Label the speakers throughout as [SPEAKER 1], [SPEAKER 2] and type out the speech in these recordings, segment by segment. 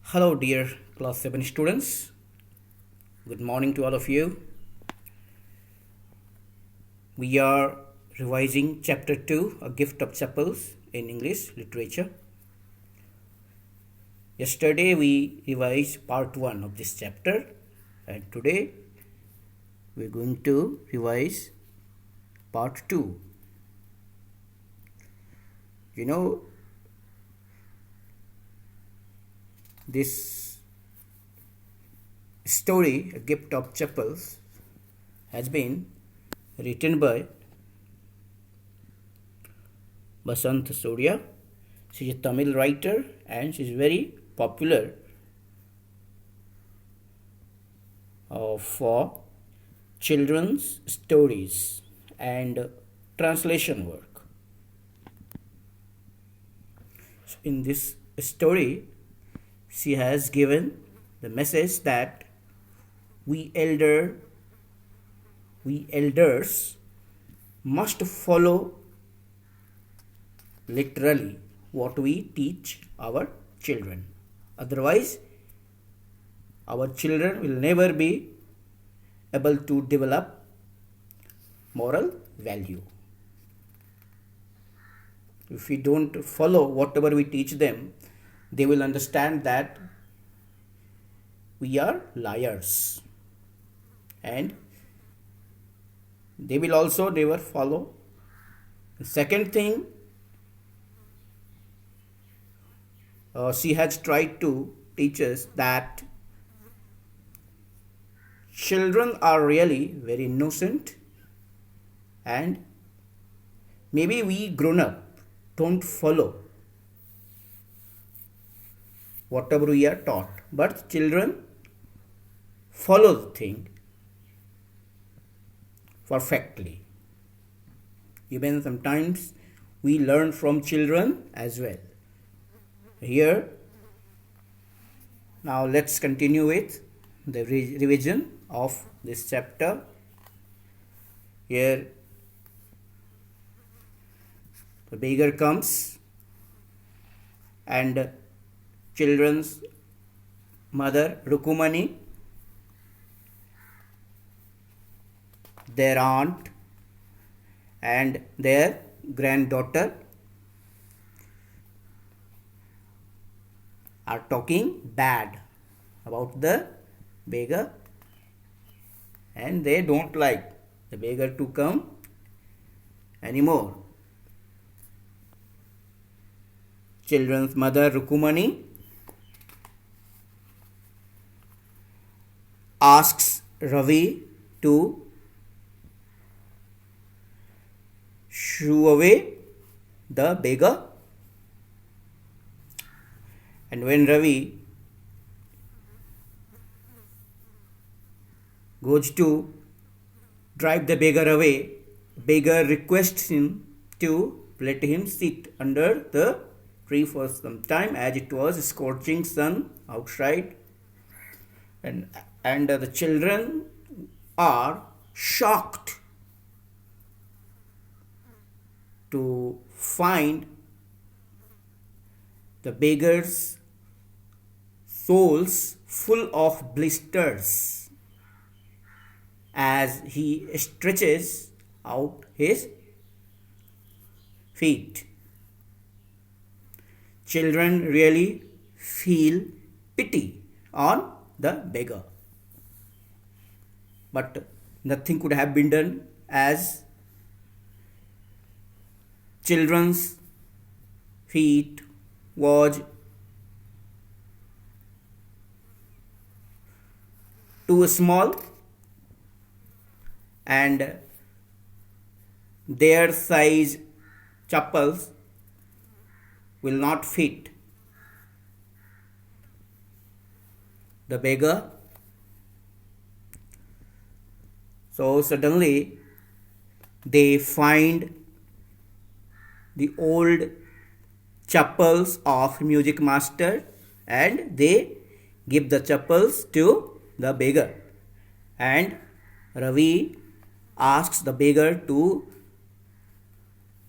[SPEAKER 1] Hello, dear class 7 students. Good morning to all of you. We are revising chapter 2, A Gift of Chapels in English Literature. Yesterday we revised part 1 of this chapter, and today we're going to revise part 2. You know, this story, A Gift of Chapels, has been written by Basant Surya. She is a Tamil writer and she is very popular for children's stories and translation work. So in this story, she has given the message that we elders must follow literally what we teach our children. Otherwise, our children will never be able to develop moral value. If we don't follow whatever we teach them, they will understand that we are liars, and they will also never follow. The second thing, she has tried to teach us that children are really very innocent, and maybe we grown up don't follow whatever we are taught, but children follow the thing perfectly. Even sometimes we learn from children as well. Here, now let's continue with the revision of this chapter. Here, the beggar comes and children's mother Rukumani, their aunt and their granddaughter are talking bad about the beggar, and they don't like the beggar to come anymore. Children's mother Rukumani asks Ravi to shoo away the beggar, and when Ravi goes to drive the beggar away, beggar requests him to let him sit under the tree for some time, as it was scorching sun outside, and the children are shocked to find the beggar's soles full of blisters as he stretches out his feet. Children really feel pity on the beggar, but nothing could have been done, as children's feet was too small and their size chappals will not fit the beggar. So suddenly they find the old chappals of music master, and they give the chappals to the beggar, and Ravi asks the beggar to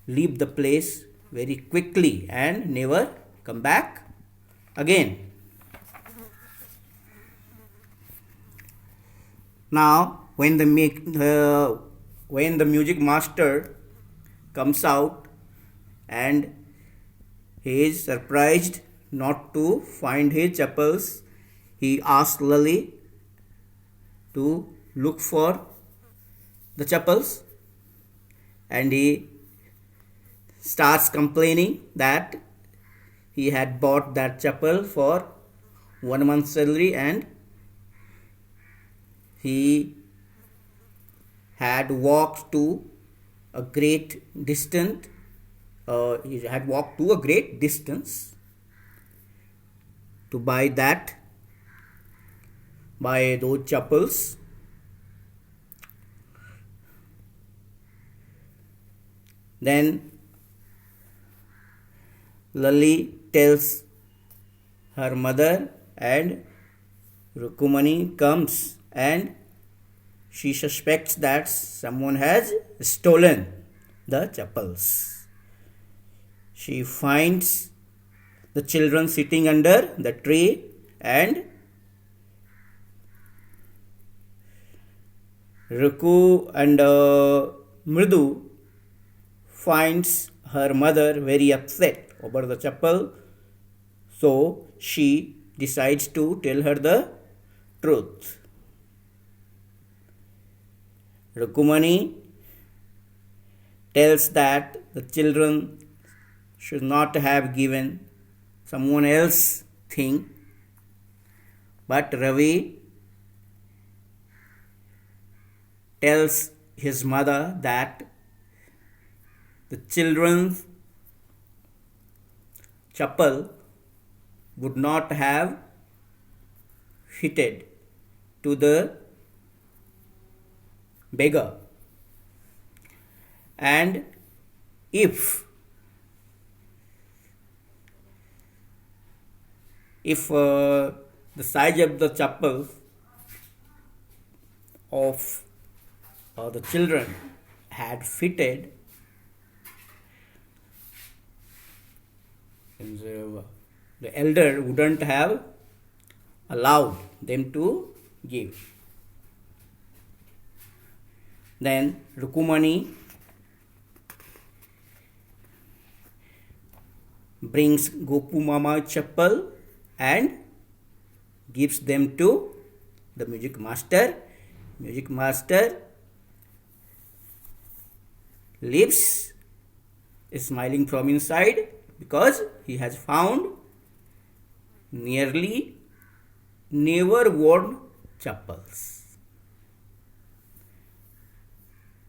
[SPEAKER 1] leave the place very quickly and never come back again. Now, when the music master comes out and he is surprised not to find his chappals, he asks Lali to look for the chappals, and he starts complaining that he had bought that chappal for 1 month's salary and he had walked to a great distance. He had walked to a great distance to buy those chappals. Then Lali tells her mother, and Rukumani comes and she suspects that someone has stolen the chappals. She finds the children sitting under the tree, and Ruku and Mridu finds her mother very upset over the chappal, so she decides to tell her the truth. Rukumani tells that the children should not have given someone else thing, but Ravi tells his mother that the children's chappal would not have fitted to the beggar, and if the size of the chappal of the children had fitted, the elder wouldn't have allowed them to give. Then Rukumani brings Gopu Mama chappal and gives them to the music master. Music master leaves smiling from inside because he has found nearly never worn chappals.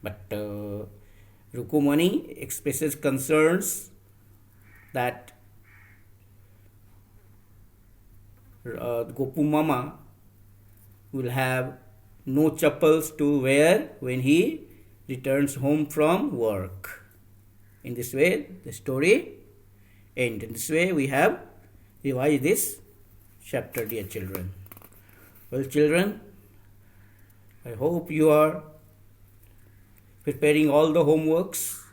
[SPEAKER 1] But Rukumani expresses concerns that Gopu Mama will have no chappals to wear when he returns home from work. In this way, the story ends. In this way, we have revised this chapter, dear children. Well, children, I hope you are preparing all the homeworks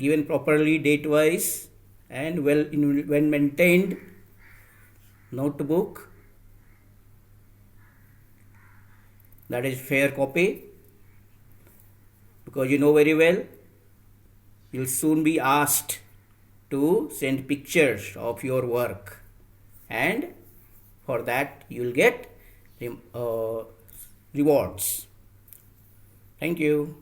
[SPEAKER 1] given properly date-wise and well maintained notebook, that is fair copy, because you know very well you'll soon be asked to send pictures of your work, and for that you'll get rewards. Thank you.